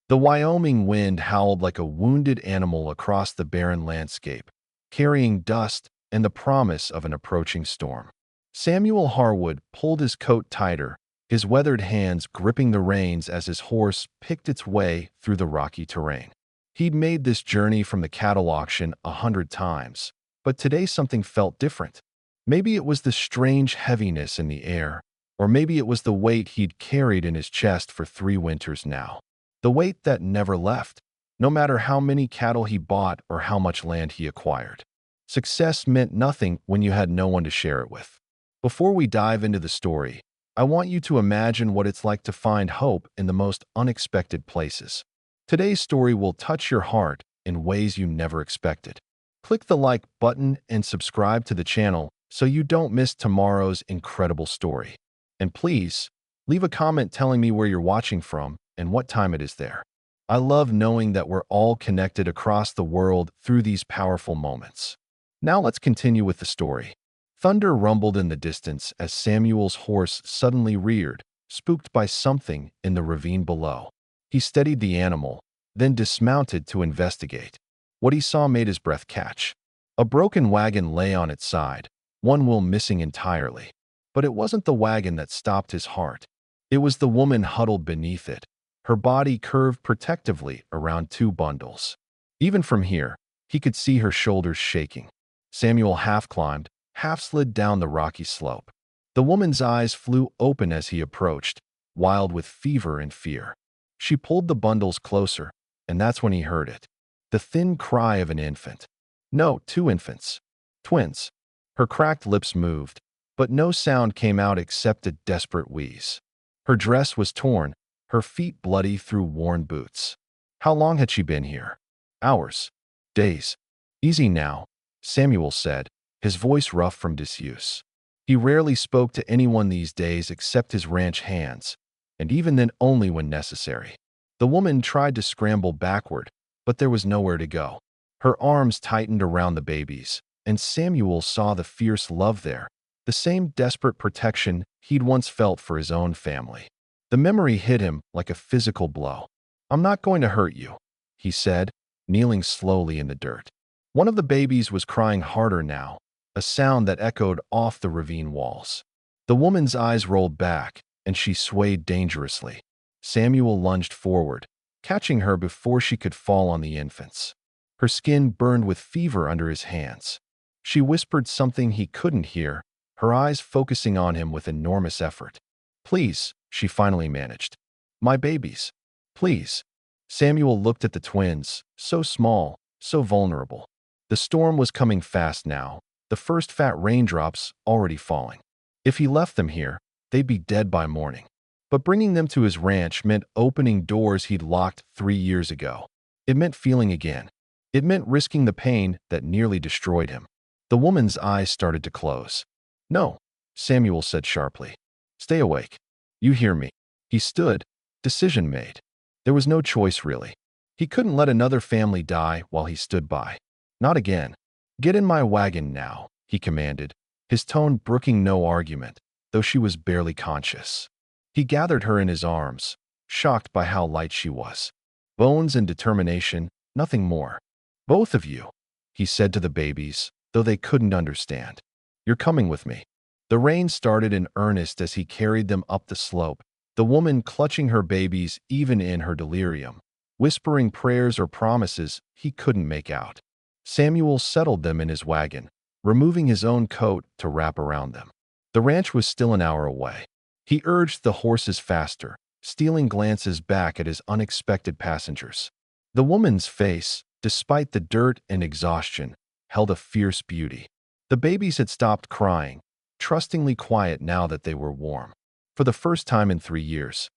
The Wyoming wind howled like a wounded animal across the barren landscape, carrying dust and the promise of an approaching storm. Samuel Harwood pulled his coat tighter, his weathered hands gripping the reins as his horse picked its way through the rocky terrain. He'd made this journey from the cattle auction 100 times, but today something felt different. Maybe it was the strange heaviness in the air, or maybe it was the weight he'd carried in his chest for 3 winters now. The weight that never left, no matter how many cattle he bought or how much land he acquired. Success meant nothing when you had no one to share it with. Before we dive into the story, I want you to imagine what it's like to find hope in the most unexpected places. Today's story will touch your heart in ways you never expected. Click the like button and subscribe to the channel so you don't miss tomorrow's incredible story. And please, leave a comment telling me where you're watching from and what time it is there. I love knowing that we're all connected across the world through these powerful moments. Now let's continue with the story. Thunder rumbled in the distance as Samuel's horse suddenly reared, spooked by something in the ravine below. He steadied the animal, then dismounted to investigate. What he saw made his breath catch. A broken wagon lay on its side, one wheel missing entirely. But it wasn't the wagon that stopped his heart. It was the woman huddled beneath it, her body curved protectively around 2 bundles. Even from here, he could see her shoulders shaking. Samuel half climbed, half slid down the rocky slope. The woman's eyes flew open as he approached, wild with fever and fear. She pulled the bundles closer, and that's when he heard it. The thin cry of an infant. No, 2 infants. Twins. Her cracked lips moved, but no sound came out except a desperate wheeze. Her dress was torn, her feet bloody through worn boots. How long had she been here? Hours. Days. Easy now, Samuel said, his voice rough from disuse. He rarely spoke to anyone these days except his ranch hands, and even then only when necessary. The woman tried to scramble backward, but there was nowhere to go. Her arms tightened around the babies, and Samuel saw the fierce love there, the same desperate protection he'd once felt for his own family. The memory hit him like a physical blow. "I'm not going to hurt you," he said, kneeling slowly in the dirt. One of the babies was crying harder now, a sound that echoed off the ravine walls. The woman's eyes rolled back, and she swayed dangerously. Samuel lunged forward, catching her before she could fall on the infants. Her skin burned with fever under his hands. She whispered something he couldn't hear, her eyes focusing on him with enormous effort. "Please," she finally managed. "My babies. Please." Samuel looked at the twins, so small, so vulnerable. The storm was coming fast now, the first fat raindrops already falling. If he left them here, they'd be dead by morning. But bringing them to his ranch meant opening doors he'd locked 3 years ago. It meant feeling again. It meant risking the pain that nearly destroyed him. The woman's eyes started to close. "No," Samuel said sharply. "Stay awake. You hear me." He stood, decision made. There was no choice really. He couldn't let another family die while he stood by. Not again. "Get in my wagon now," he commanded, his tone brooking no argument, though she was barely conscious. He gathered her in his arms, shocked by how light she was. Bones and determination, nothing more. "Both of you," he said to the babies, though they couldn't understand. "You're coming with me." The rain started in earnest as he carried them up the slope, the woman clutching her babies even in her delirium, whispering prayers or promises he couldn't make out. Samuel settled them in his wagon, removing his own coat to wrap around them. The ranch was still an hour away. He urged the horses faster, stealing glances back at his unexpected passengers. The woman's face, despite the dirt and exhaustion, held a fierce beauty. The babies had stopped crying, trustingly quiet now that they were warm. For the first time in 3 years,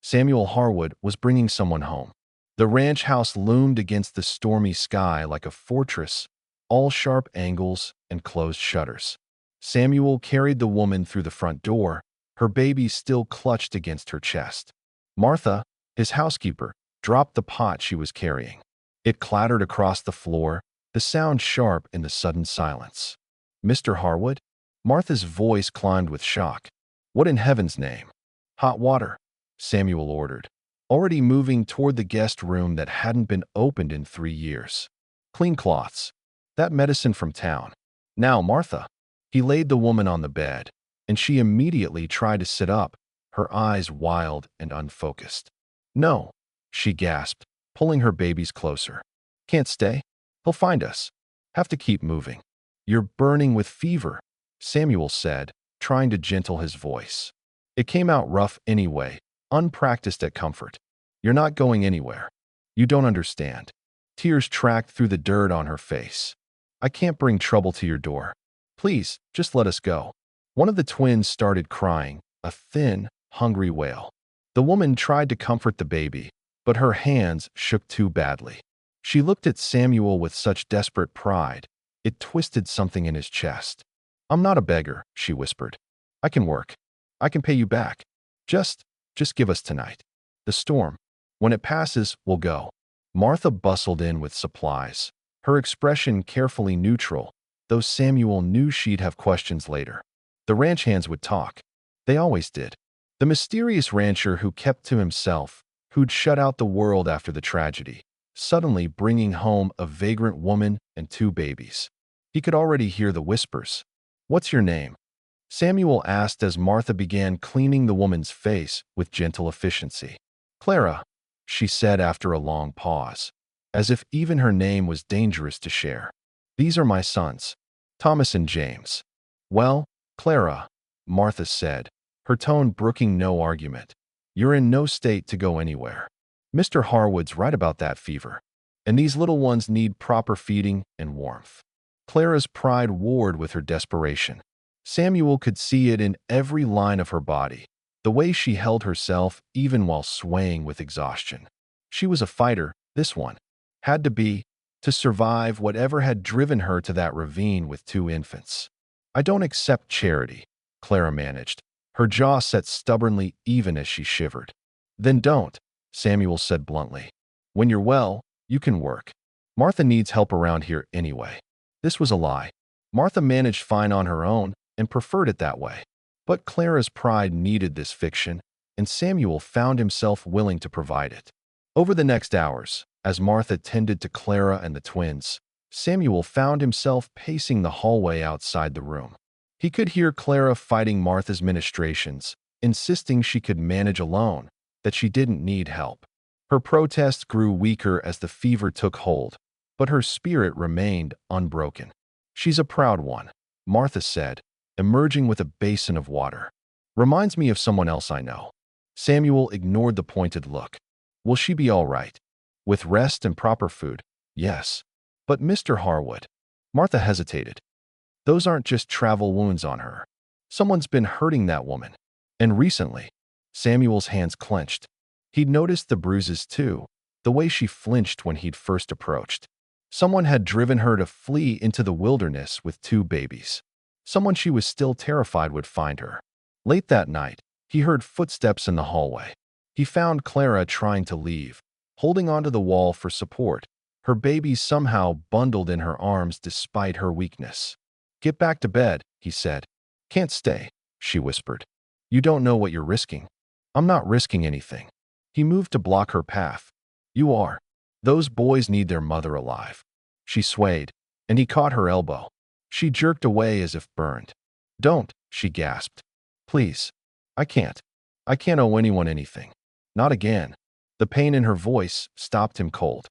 Samuel Harwood was bringing someone home. The ranch house loomed against the stormy sky like a fortress, all sharp angles and closed shutters. Samuel carried the woman through the front door, her baby still clutched against her chest. Martha, his housekeeper, dropped the pot she was carrying. It clattered across the floor, the sound sharp in the sudden silence. "Mr. Harwood?" Martha's voice climbed with shock. "What in heaven's name?" "Hot water," Samuel ordered. already moving toward the guest room that hadn't been opened in 3 years. Clean cloths. That medicine from town. Now, Martha. He laid the woman on the bed, and she immediately tried to sit up, her eyes wild and unfocused. No, she gasped, pulling her babies closer. Can't stay? He'll find us. Have to keep moving. You're burning with fever, Samuel said, trying to gentle his voice. It came out rough anyway, unpracticed at comfort. You're not going anywhere. You don't understand. Tears tracked through the dirt on her face. I can't bring trouble to your door. Please, just let us go. One of the twins started crying, a thin, hungry wail. The woman tried to comfort the baby, but her hands shook too badly. She looked at Samuel with such desperate pride, it twisted something in his chest. I'm not a beggar, she whispered. I can work. I can pay you back. Just give us tonight. The storm. When it passes, we'll go. Martha bustled in with supplies, her expression carefully neutral, though Samuel knew she'd have questions later. The ranch hands would talk. They always did. The mysterious rancher who kept to himself, who'd shut out the world after the tragedy, suddenly bringing home a vagrant woman and 2 babies. He could already hear the whispers. What's your name? Samuel asked as Martha began cleaning the woman's face with gentle efficiency. Clara, she said after a long pause, as if even her name was dangerous to share. These are my sons, Thomas and James. Well, Clara, Martha said, her tone brooking no argument. You're in no state to go anywhere. Mr. Harwood's right about that fever, and these little ones need proper feeding and warmth. Clara's pride warred with her desperation. Samuel could see it in every line of her body, the way she held herself even while swaying with exhaustion. She was a fighter, this one. Had to be, to survive whatever had driven her to that ravine with 2 infants. I don't accept charity, Clara managed, her jaw set stubbornly even as she shivered. Then don't, Samuel said bluntly. When you're well, you can work. Martha needs help around here anyway. This was a lie. Martha managed fine on her own and preferred it that way. But Clara's pride needed this fiction, and Samuel found himself willing to provide it. Over the next hours, as Martha tended to Clara and the twins, Samuel found himself pacing the hallway outside the room. He could hear Clara fighting Martha's ministrations, insisting she could manage alone, that she didn't need help. Her protests grew weaker as the fever took hold, but her spirit remained unbroken. She's a proud one, Martha said, emerging with a basin of water. Reminds me of someone else I know. Samuel ignored the pointed look. Will she be all right? With rest and proper food? Yes. But Mr. Harwood. Martha hesitated. Those aren't just travel wounds on her. Someone's been hurting that woman. And recently. Samuel's hands clenched. He'd noticed the bruises too, the way she flinched when he'd first approached. Someone had driven her to flee into the wilderness with 2 babies. Someone she was still terrified would find her. Late that night, he heard footsteps in the hallway. He found Clara trying to leave, holding onto the wall for support, her baby somehow bundled in her arms despite her weakness. Get back to bed, he said. Can't stay, she whispered. You don't know what you're risking. I'm not risking anything. He moved to block her path. You are. Those boys need their mother alive. She swayed, and he caught her elbow. She jerked away as if burned. Don't, she gasped. Please. I can't. I can't owe anyone anything. Not again. The pain in her voice stopped him cold.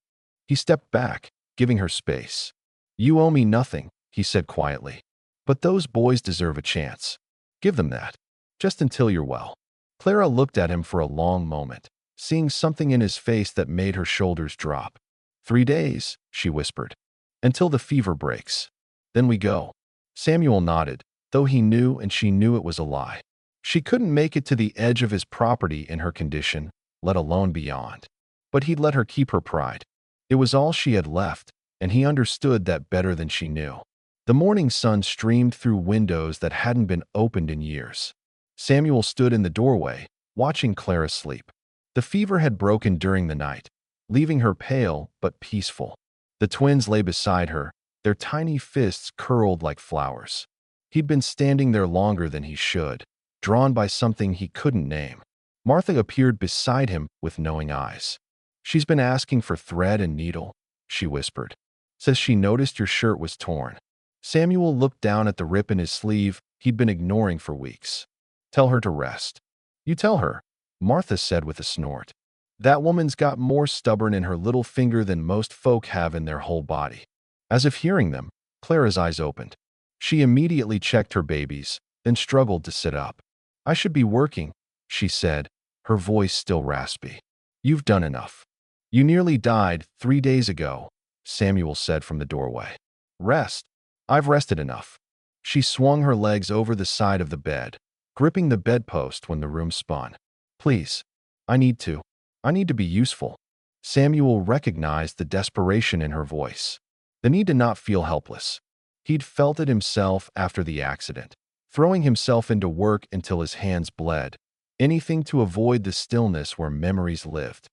He stepped back, giving her space. You owe me nothing, he said quietly. But those boys deserve a chance. Give them that. Just until you're well. Clara looked at him for a long moment, seeing something in his face that made her shoulders drop. 3 days, she whispered. Until the fever breaks. Then we go. Samuel nodded, though he knew and she knew it was a lie. She couldn't make it to the edge of his property in her condition, let alone beyond. But he'd let her keep her pride. It was all she had left, and he understood that better than she knew. The morning sun streamed through windows that hadn't been opened in years. Samuel stood in the doorway, watching Clara sleep. The fever had broken during the night, leaving her pale but peaceful. The twins lay beside her, their tiny fists curled like flowers. He'd been standing there longer than he should, drawn by something he couldn't name. Martha appeared beside him with knowing eyes. "She's been asking for thread and needle," she whispered. "Says she noticed your shirt was torn." Samuel looked down at the rip in his sleeve he'd been ignoring for weeks. "Tell her to rest." "You tell her," Martha said with a snort. "That woman's got more stubborn in her little finger than most folk have in their whole body." As if hearing them, Clara's eyes opened. She immediately checked her babies, then struggled to sit up. "I should be working," she said, her voice still raspy. "You've done enough. You nearly died 3 days ago," Samuel said from the doorway. "Rest. I've rested enough." She swung her legs over the side of the bed, gripping the bedpost when the room spun. "Please. I need to. I need to be useful." Samuel recognized the desperation in her voice. The need to not feel helpless. He'd felt it himself after the accident, throwing himself into work until his hands bled, anything to avoid the stillness where memories lived.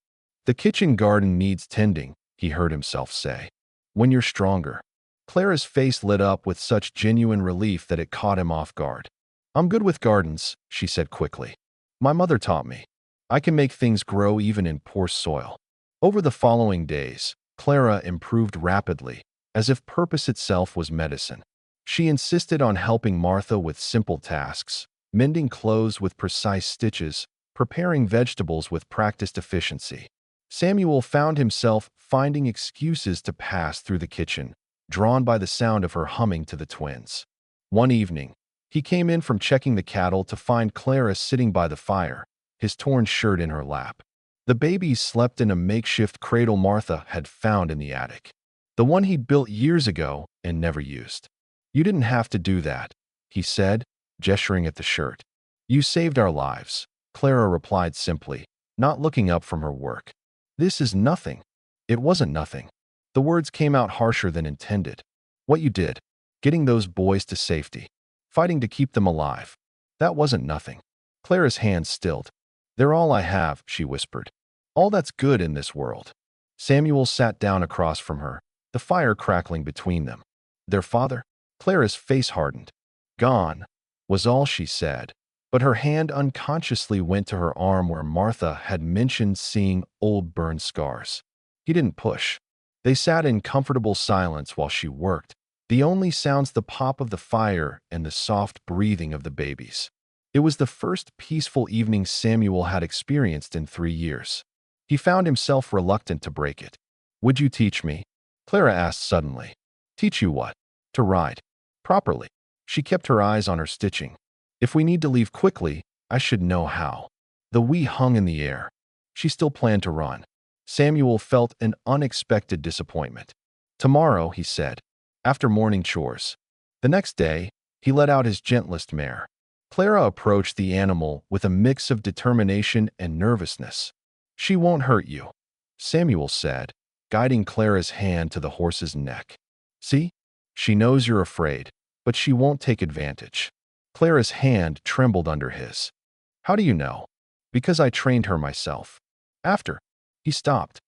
"The kitchen garden needs tending," he heard himself say. "When you're stronger." Clara's face lit up with such genuine relief that it caught him off guard. "I'm good with gardens," she said quickly. "My mother taught me. I can make things grow even in poor soil." Over the following days, Clara improved rapidly, as if purpose itself was medicine. She insisted on helping Martha with simple tasks, mending clothes with precise stitches, preparing vegetables with practiced efficiency. Samuel found himself finding excuses to pass through the kitchen, drawn by the sound of her humming to the twins. One evening, he came in from checking the cattle to find Clara sitting by the fire, his torn shirt in her lap. The babies slept in a makeshift cradle Martha had found in the attic, the one he'd built years ago and never used. "You didn't have to do that," he said, gesturing at the shirt. "You saved our lives," Clara replied simply, not looking up from her work. "This is nothing." It wasn't nothing. The words came out harsher than intended. "What you did, getting those boys to safety, fighting to keep them alive, that wasn't nothing." Clara's hands stilled. "They're all I have," she whispered. "All that's good in this world." Samuel sat down across from her, the fire crackling between them. "Their father?" Clara's face hardened. "Gone," was all she said, but her hand unconsciously went to her arm where Martha had mentioned seeing old burn scars. He didn't push. They sat in comfortable silence while she worked, the only sounds the pop of the fire and the soft breathing of the babies. It was the first peaceful evening Samuel had experienced in 3 years. He found himself reluctant to break it. "Would you teach me?" Clara asked suddenly. "Teach you what?" "To ride. Properly." She kept her eyes on her stitching. "If we need to leave quickly, I should know how." The "we" hung in the air. She still planned to run. Samuel felt an unexpected disappointment. "Tomorrow," he said, "after morning chores." The next day, he let out his gentlest mare. Clara approached the animal with a mix of determination and nervousness. "She won't hurt you," Samuel said, guiding Clara's hand to the horse's neck. "See? She knows you're afraid, but she won't take advantage." Clara's hand trembled under his. "How do you know?" "Because I trained her myself." "After?" He stopped.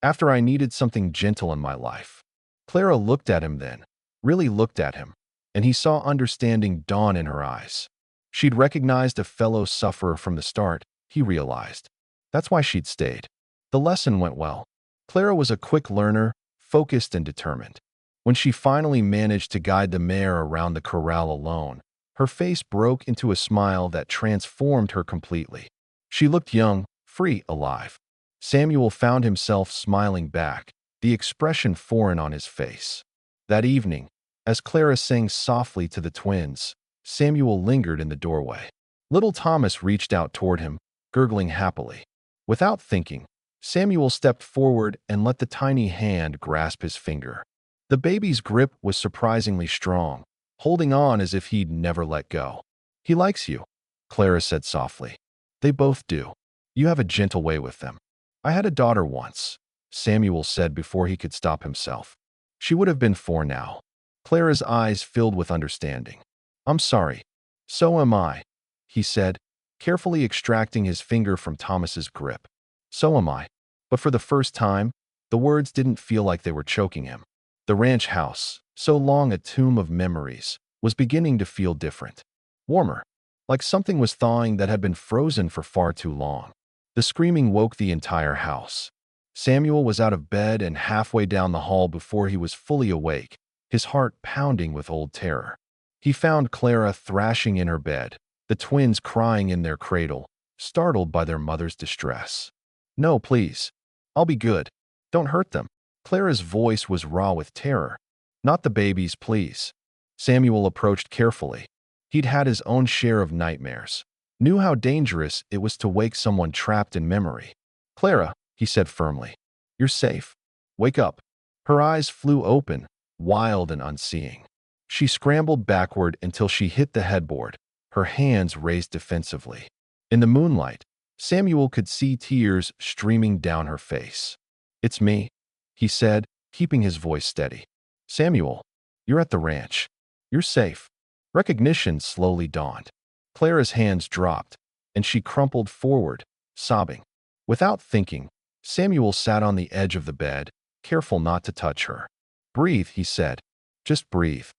"After I needed something gentle in my life." Clara looked at him then, really looked at him, and he saw understanding dawn in her eyes. She'd recognized a fellow sufferer from the start, he realized. That's why she'd stayed. The lesson went well. Clara was a quick learner, focused and determined. When she finally managed to guide the mare around the corral alone, her face broke into a smile that transformed her completely. She looked young, free, alive. Samuel found himself smiling back, the expression foreign on his face. That evening, as Clara sang softly to the twins, Samuel lingered in the doorway. Little Thomas reached out toward him, gurgling happily. Without thinking, Samuel stepped forward and let the tiny hand grasp his finger. The baby's grip was surprisingly strong, holding on as if he'd never let go. "He likes you," Clara said softly. "They both do. You have a gentle way with them." "I had a daughter once," Samuel said before he could stop himself. "She would have been 4 now." Clara's eyes filled with understanding. "I'm sorry." "So am I," he said, carefully extracting his finger from Thomas's grip. "So am I." But for the first time, the words didn't feel like they were choking him. The ranch house, so long a tomb of memories, was beginning to feel different. Warmer. like something was thawing that had been frozen for far too long. The screaming woke the entire house. Samuel was out of bed and halfway down the hall before he was fully awake, his heart pounding with old terror. He found Clara thrashing in her bed, the twins crying in their cradle, startled by their mother's distress. "No, please. I'll be good. Don't hurt them." Clara's voice was raw with terror. "Not the babies, please." Samuel approached carefully. He'd had his own share of nightmares, knew how dangerous it was to wake someone trapped in memory. "Clara," he said firmly, "you're safe. Wake up." Her eyes flew open, wild and unseeing. She scrambled backward until she hit the headboard, her hands raised defensively. In the moonlight, Samuel could see tears streaming down her face. "It's me," he said, keeping his voice steady. "Samuel, you're at the ranch. You're safe." Recognition slowly dawned. Clara's hands dropped, and she crumpled forward, sobbing. Without thinking, Samuel sat on the edge of the bed, careful not to touch her. "Breathe," he said. "Just breathe."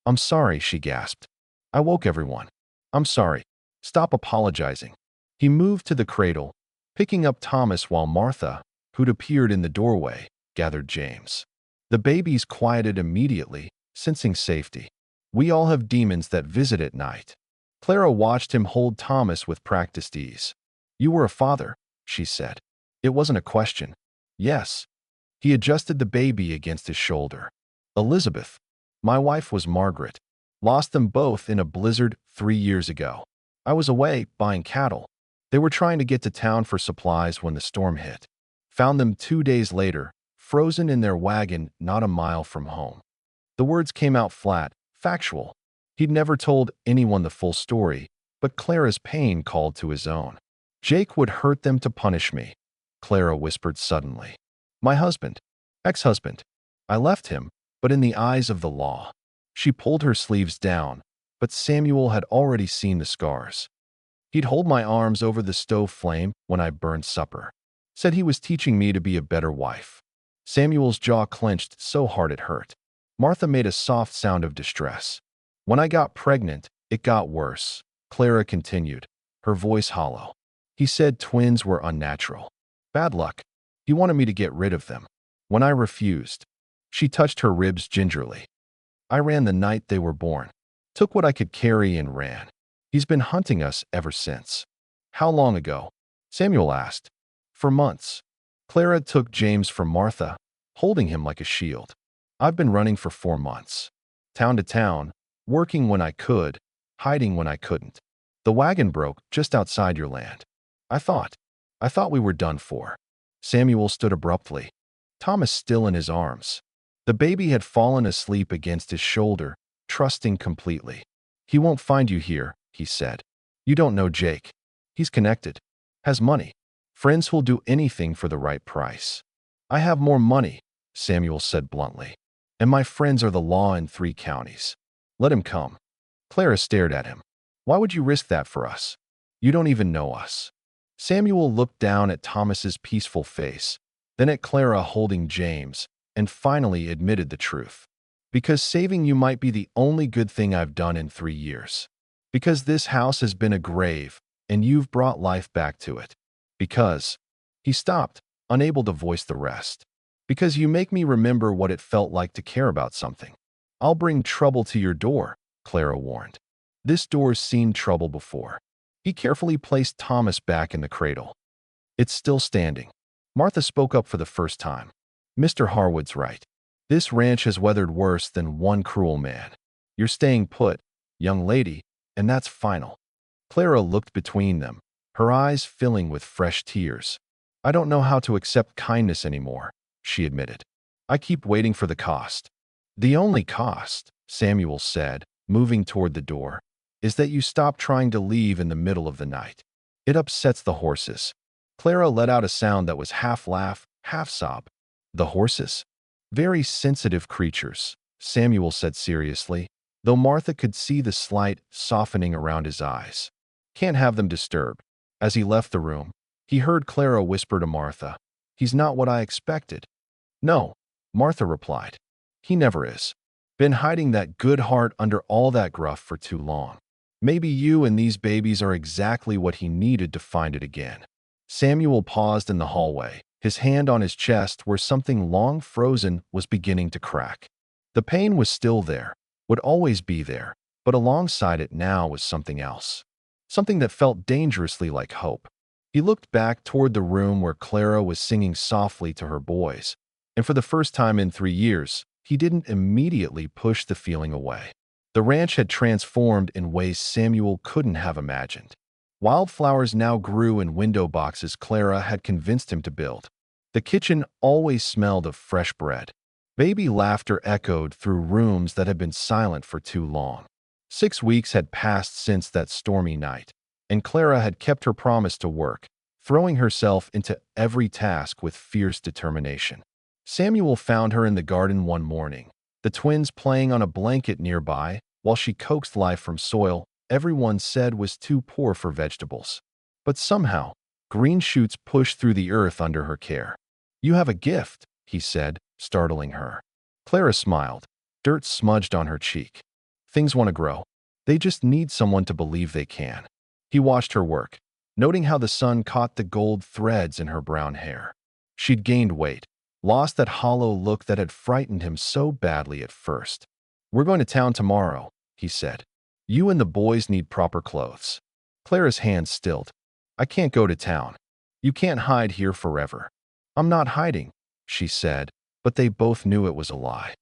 "I'm sorry," she gasped. "I woke everyone. I'm sorry. Stop apologizing." He moved to the cradle, picking up Thomas while Martha, who'd appeared in the doorway, gathered James. The babies quieted immediately, sensing safety. "We all have demons that visit at night." Clara watched him hold Thomas with practiced ease. "You were a father," she said. It wasn't a question. "Yes." He adjusted the baby against his shoulder. "Elizabeth. My wife was Margaret. Lost them both in a blizzard 3 years ago. I was away buying cattle. They were trying to get to town for supplies when the storm hit. Found them 2 days later, frozen in their wagon not a mile from home." The words came out flat, factual. He'd never told anyone the full story, but Clara's pain called to his own. "Jake would hurt them to punish me," Clara whispered suddenly. "My husband. Ex-husband. I left him, but in the eyes of the law." She pulled her sleeves down, but Samuel had already seen the scars. "He'd hold my arms over the stove flame when I burned supper. Said he was teaching me to be a better wife." Samuel's jaw clenched so hard it hurt. Martha made a soft sound of distress. "When I got pregnant, it got worse," Clara continued, her voice hollow. "He said twins were unnatural. Bad luck. He wanted me to get rid of them. When I refused." She touched her ribs gingerly. "I ran the night they were born. Took what I could carry and ran. He's been hunting us ever since." "How long ago?" Samuel asked. "For months." Clara took James from Martha, holding him like a shield. "I've been running for 4 months. Town to town, working when I could, hiding when I couldn't. The wagon broke just outside your land. I thought we were done for." Samuel stood abruptly, Thomas still in his arms. The baby had fallen asleep against his shoulder, trusting completely. "He won't find you here," he said. "You don't know Jake. He's connected. Has money. Friends who'll do anything for the right price." "I have more money," Samuel said bluntly. "And my friends are the law in 3 counties. Let him come." Clara stared at him. "Why would you risk that for us? You don't even know us." Samuel looked down at Thomas's peaceful face, then at Clara holding James, and finally admitted the truth. "Because saving you might be the only good thing I've done in 3 years. Because this house has been a grave, and you've brought life back to it. Because—" He stopped, unable to voice the rest. "Because you make me remember what it felt like to care about something." "I'll bring trouble to your door," Clara warned. "This door's seen trouble before." He carefully placed Thomas back in the cradle. "It's still standing." Martha spoke up for the first time. "Mr. Harwood's right. This ranch has weathered worse than one cruel man. You're staying put, young lady, and that's final." Clara looked between them, her eyes filling with fresh tears. "I don't know how to accept kindness anymore," she admitted. "I keep waiting for the cost." "The only cost," Samuel said, moving toward the door, "is that you stop trying to leave in the middle of the night. It upsets the horses." Clara let out a sound that was half laugh, half sob. "The horses? Very sensitive creatures," Samuel said seriously, though Martha could see the slight softening around his eyes. "Can't have them disturbed." As he left the room, he heard Clara whisper to Martha, "He's not what I expected." "No," Martha replied. "He never is. Been hiding that good heart under all that gruff for too long." Maybe you and these babies are exactly what he needed to find it again. Samuel paused in the hallway, his hand on his chest where something long frozen was beginning to crack. The pain was still there, would always be there, but alongside it now was something else. Something that felt dangerously like hope. He looked back toward the room where Clara was singing softly to her boys, and for the first time in 3 years, he didn't immediately push the feeling away. The ranch had transformed in ways Samuel couldn't have imagined. Wildflowers now grew in window boxes Clara had convinced him to build. The kitchen always smelled of fresh bread. Baby laughter echoed through rooms that had been silent for too long. 6 weeks had passed since that stormy night, and Clara had kept her promise to work, throwing herself into every task with fierce determination. Samuel found her in the garden one morning, the twins playing on a blanket nearby while she coaxed life from soil everyone said was too poor for vegetables. But somehow, green shoots pushed through the earth under her care. "You have a gift," he said, startling her. Clara smiled, dirt smudged on her cheek. "Things want to grow. They just need someone to believe they can." He watched her work, noting how the sun caught the gold threads in her brown hair. She'd gained weight, lost that hollow look that had frightened him so badly at first. "We're going to town tomorrow," he said. "You and the boys need proper clothes." Clara's hands stilled. "I can't go to town. You can't hide here forever." "I'm not hiding," she said, but they both knew it was a lie.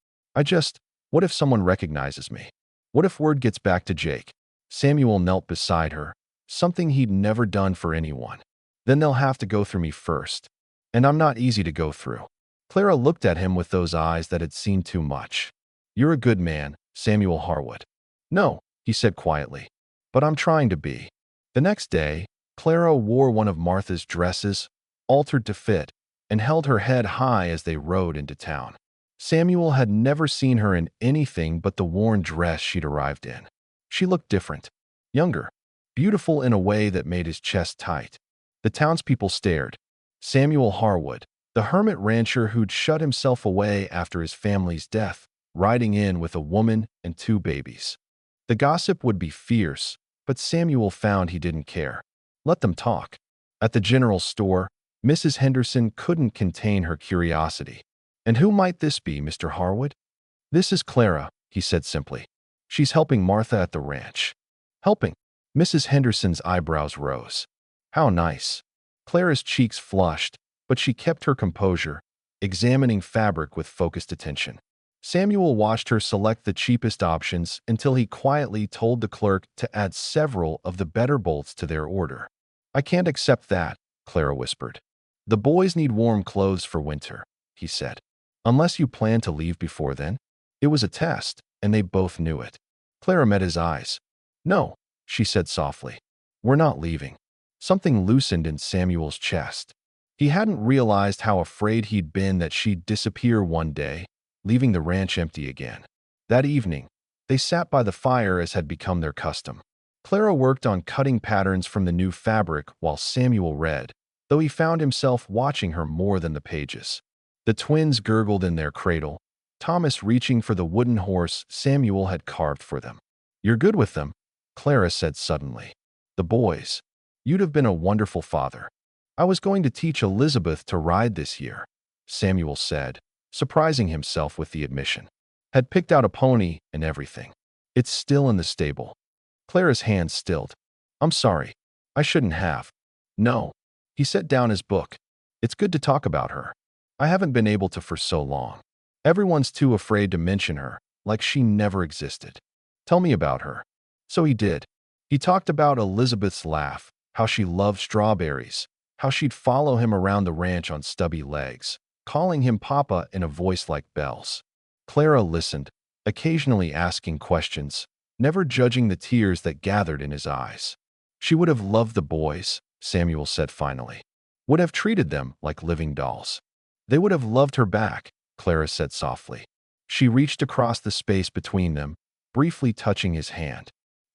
What if someone recognizes me? What if word gets back to Jake?" Samuel knelt beside her, something he'd never done for anyone. "Then they'll have to go through me first. And I'm not easy to go through." Clara looked at him with those eyes that had seen too much. "You're a good man, Samuel Harwood." "No," he said quietly, "but I'm trying to be." The next day, Clara wore one of Martha's dresses, altered to fit, and held her head high as they rode into town. Samuel had never seen her in anything but the worn dress she'd arrived in. She looked different, younger, beautiful in a way that made his chest tight. The townspeople stared. Samuel Harwood, the hermit rancher who'd shut himself away after his family's death, riding in with a woman and 2 babies. The gossip would be fierce, but Samuel found he didn't care. Let them talk. At the general store, Mrs. Henderson couldn't contain her curiosity. "And who might this be, Mr. Harwood?" "This is Clara," he said simply. "She's helping Martha at the ranch." "Helping?" Mrs. Henderson's eyebrows rose. "How nice." Clara's cheeks flushed, but she kept her composure, examining fabric with focused attention. Samuel watched her select the cheapest options until he quietly told the clerk to add several of the better bolts to their order. "I can't accept that," Clara whispered. "The boys need warm clothes for winter," he said. "Unless you plan to leave before then?" It was a test, and they both knew it. Clara met his eyes. "No," she said softly. "We're not leaving." Something loosened in Samuel's chest. He hadn't realized how afraid he'd been that she'd disappear one day, leaving the ranch empty again. That evening, they sat by the fire as had become their custom. Clara worked on cutting patterns from the new fabric while Samuel read, though he found himself watching her more than the pages. The twins gurgled in their cradle, Thomas reaching for the wooden horse Samuel had carved for them. "You're good with them," Clara said suddenly. "The boys. You'd have been a wonderful father." "I was going to teach Elizabeth to ride this year," Samuel said, surprising himself with the admission. "Had picked out a pony and everything. It's still in the stable." Clara's hands stilled. "I'm sorry. I shouldn't have." "No." He set down his book. "It's good to talk about her. I haven't been able to for so long. Everyone's too afraid to mention her, like she never existed. Tell me about her." So he did. He talked about Elizabeth's laugh, how she loved strawberries, how she'd follow him around the ranch on stubby legs, calling him Papa in a voice like bells. Clara listened, occasionally asking questions, never judging the tears that gathered in his eyes. She would have loved the boys, Samuel said finally. Would have treated them like living dolls. They would have loved her back, Clara said softly. She reached across the space between them, briefly touching his hand.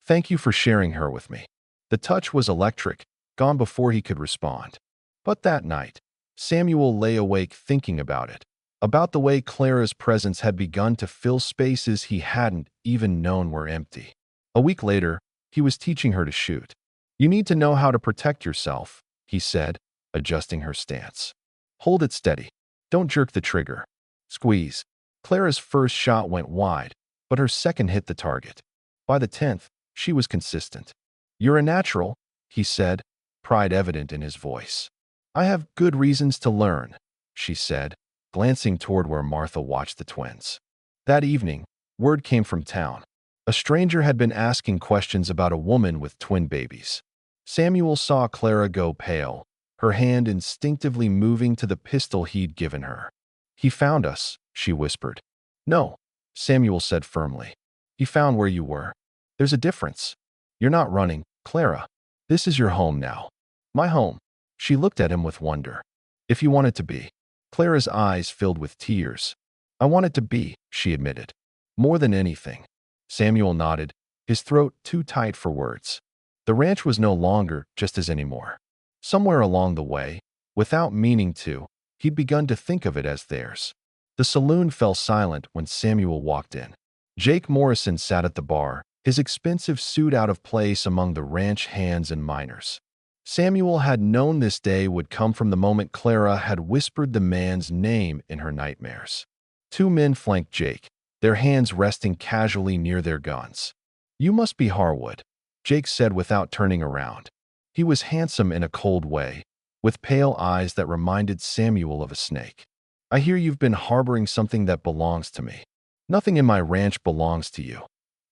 "Thank you for sharing her with me." The touch was electric, gone before he could respond. But that night, Samuel lay awake thinking about it, about the way Clara's presence had begun to fill spaces he hadn't even known were empty. A week later, He was teaching her to shoot. You need to know how to protect yourself, he said, adjusting her stance. Hold it steady. Don't jerk the trigger. Squeeze. Clara's first shot went wide, but her second hit the target. By the 10th, she was consistent. You're a natural, he said, pride evident in his voice. I have good reasons to learn, she said, glancing toward where Martha watched the twins. That evening, word came from town. A stranger had been asking questions about a woman with twin babies. Samuel saw Clara go pale, her hand instinctively moving to the pistol he'd given her. He found us, she whispered. No, Samuel said firmly. He found where you were. There's a difference. You're not running, Clara. This is your home now. My home. She looked at him with wonder. If you want it to be. Clara's eyes filled with tears. I want it to be, she admitted. More than anything. Samuel nodded, his throat too tight for words. The ranch was no longer just his anymore. Somewhere along the way, without meaning to, he'd begun to think of it as theirs. The saloon fell silent when Samuel walked in. Jake Morrison sat at the bar, his expensive suit out of place among the ranch hands and miners. Samuel had known this day would come from the moment Clara had whispered the man's name in her nightmares. Two men flanked Jake, their hands resting casually near their guns. You must be Harwood, Jake said without turning around. He was handsome in a cold way, with pale eyes that reminded Samuel of a snake. I hear you've been harboring something that belongs to me. Nothing in my ranch belongs to you,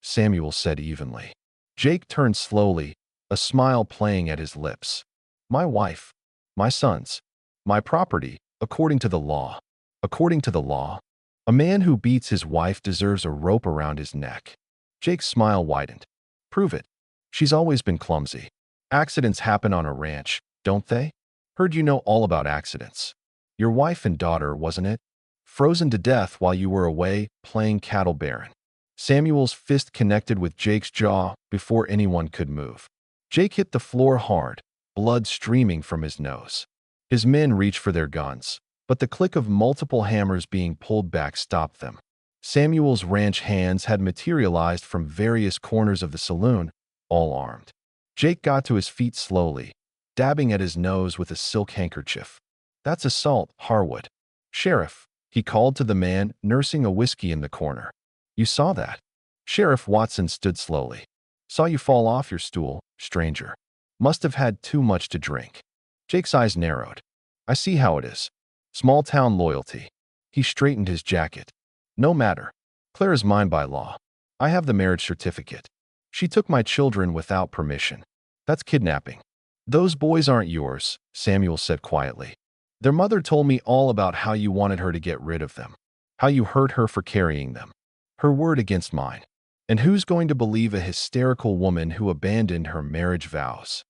Samuel said evenly. Jake turned slowly, a smile playing at his lips. My wife, my sons, my property, according to the law. According to the law, a man who beats his wife deserves a rope around his neck. Jake's smile widened. Prove it. She's always been clumsy. Accidents happen on a ranch, don't they? Heard you know all about accidents. Your wife and daughter, wasn't it? Frozen to death while you were away playing cattle baron. Samuel's fist connected with Jake's jaw before anyone could move. Jake hit the floor hard, blood streaming from his nose. His men reached for their guns, but the click of multiple hammers being pulled back stopped them. Samuel's ranch hands had materialized from various corners of the saloon, all armed. Jake got to his feet slowly, dabbing at his nose with a silk handkerchief. That's assault, Harwood. Sheriff, he called to the man nursing a whiskey in the corner. You saw that? Sheriff Watson stood slowly. Saw you fall off your stool, stranger. Must have had too much to drink. Jake's eyes narrowed. I see how it is. Small town loyalty. He straightened his jacket. No matter. Clara's mine by law. I have the marriage certificate. She took my children without permission. That's kidnapping. Those boys aren't yours, Samuel said quietly. Their mother told me all about how you wanted her to get rid of them. How you hurt her for carrying them. Her word against mine. And who's going to believe a hysterical woman who abandoned her marriage vows?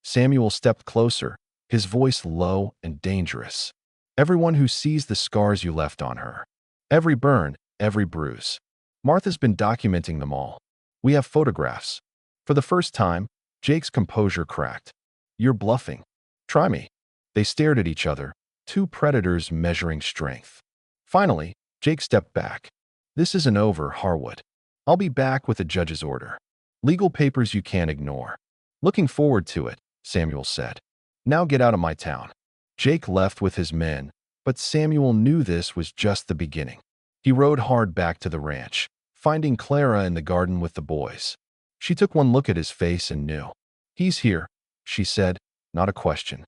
Samuel stepped closer, his voice low and dangerous. Everyone who sees the scars you left on her. Every burn, every bruise. Martha's been documenting them all. We have photographs. For the first time, Jake's composure cracked. You're bluffing. Try me. They stared at each other, two predators measuring strength. Finally, Jake stepped back. This isn't over, Harwood. I'll be back with a judge's order. Legal papers you can't ignore. Looking forward to it, Samuel said. Now get out of my town. Jake left with his men, but Samuel knew this was just the beginning. He rode hard back to the ranch, finding Clara in the garden with the boys. She took one look at his face and knew. He's here, she said, not a question.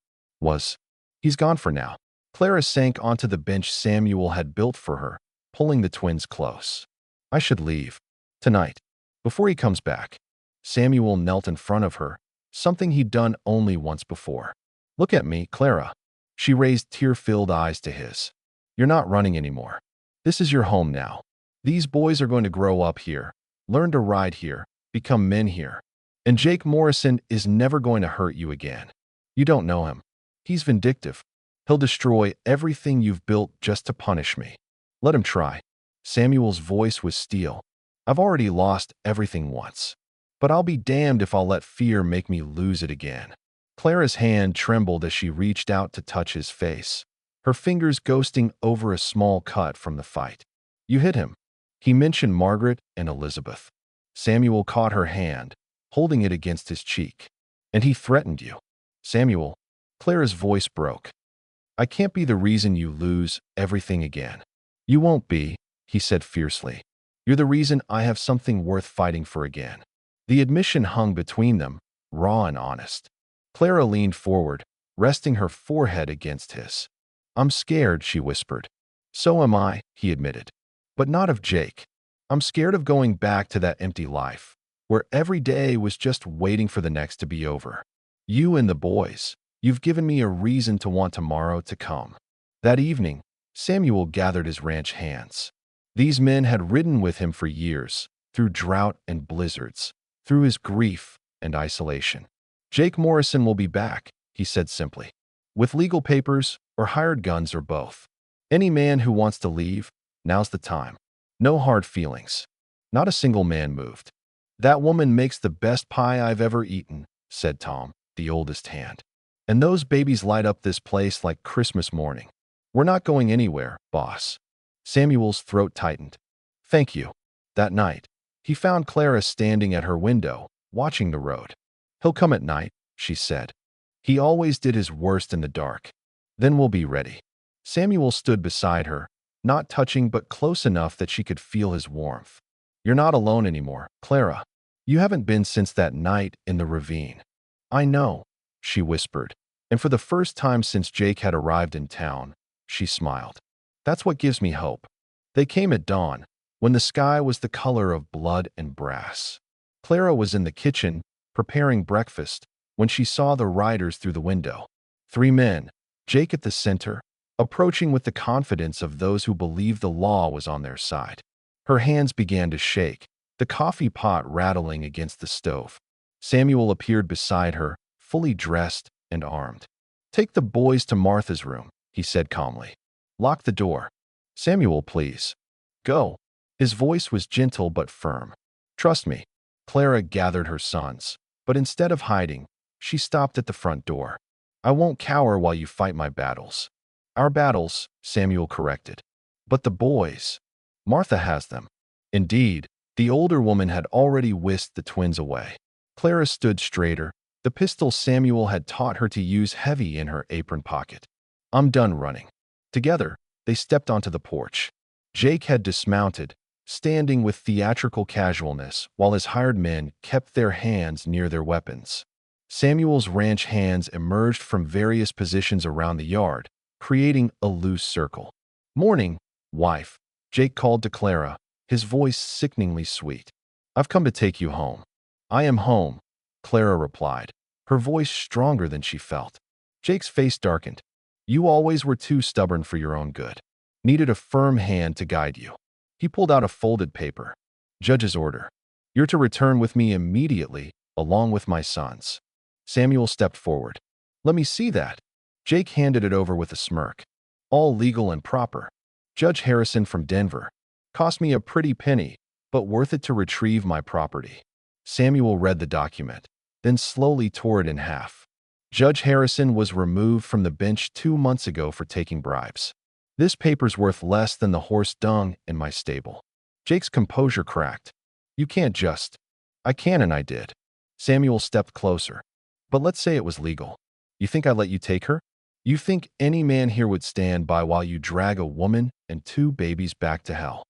He's gone for now. Clara sank onto the bench Samuel had built for her, pulling the twins close. I should leave. Tonight. Before he comes back. Samuel knelt in front of her, something he'd done only once before. Look at me, Clara. She raised tear-filled eyes to his. You're not running anymore. This is your home now. These boys are going to grow up here, learn to ride here, become men here. And Jake Morrison is never going to hurt you again. You don't know him. He's vindictive. He'll destroy everything you've built just to punish me. Let him try. Samuel's voice was steel. I've already lost everything once. But I'll be damned if I'll let fear make me lose it again. Clara's hand trembled as she reached out to touch his face, her fingers ghosting over a small cut from the fight. You hit him. He mentioned Margaret and Elizabeth. Samuel caught her hand, holding it against his cheek. And he threatened you. Samuel, Clara's voice broke. I can't be the reason you lose everything again. You won't be, he said fiercely. You're the reason I have something worth fighting for again. The admission hung between them, raw and honest. Clara leaned forward, resting her forehead against his. I'm scared, she whispered. So am I, he admitted. But not of Jake. I'm scared of going back to that empty life, where every day was just waiting for the next to be over. You and the boys, you've given me a reason to want tomorrow to come. That evening, Samuel gathered his ranch hands. These men had ridden with him for years, through drought and blizzards, through his grief and isolation. Jake Morrison will be back, he said simply, with legal papers or hired guns or both. Any man who wants to leave, now's the time. No hard feelings. Not a single man moved. That woman makes the best pie I've ever eaten, said Tom, the oldest hand. And those babies light up this place like Christmas morning. We're not going anywhere, boss. Samuel's throat tightened. Thank you. That night, he found Clara standing at her window, watching the road. He'll come at night, she said. He always did his worst in the dark. Then we'll be ready. Samuel stood beside her, not touching but close enough that she could feel his warmth. You're not alone anymore, Clara. You haven't been since that night in the ravine. I know, she whispered, and for the first time since Jake had arrived in town, she smiled. That's what gives me hope. They came at dawn, when the sky was the color of blood and brass. Clara was in the kitchen, preparing breakfast, when she saw the riders through the window. 3 men, Jake at the center, approaching with the confidence of those who believed the law was on their side. Her hands began to shake, the coffee pot rattling against the stove. Samuel appeared beside her, fully dressed and armed. Take the boys to Martha's room, he said calmly. Lock the door. Samuel, please. Go. His voice was gentle but firm. Trust me. Clara gathered her sons, but instead of hiding, she stopped at the front door. I won't cower while you fight my battles. Our battles, Samuel corrected. But the boys. Martha has them. Indeed, the older woman had already whisked the twins away. Clara stood straighter, the pistol Samuel had taught her to use heavy in her apron pocket. I'm done running. Together, they stepped onto the porch. Jake had dismounted, standing with theatrical casualness while his hired men kept their hands near their weapons. Samuel's ranch hands emerged from various positions around the yard, creating a loose circle. Morning, wife, Jake called to Clara, his voice sickeningly sweet. I've come to take you home. I am home, Clara replied, her voice stronger than she felt. Jake's face darkened. You always were too stubborn for your own good. Needed a firm hand to guide you. He pulled out a folded paper. Judge's order. You're to return with me immediately, along with my sons. Samuel stepped forward. Let me see that. Jake handed it over with a smirk. All legal and proper. Judge Harrison from Denver. Cost me a pretty penny, but worth it to retrieve my property. Samuel read the document, then slowly tore it in half. Judge Harrison was removed from the bench 2 months ago for taking bribes. This paper's worth less than the horse dung in my stable. Jake's composure cracked. You can't just. I can and I did. Samuel stepped closer. But let's say it was legal. You think I'd let you take her? You think any man here would stand by while you drag a woman and 2 babies back to hell?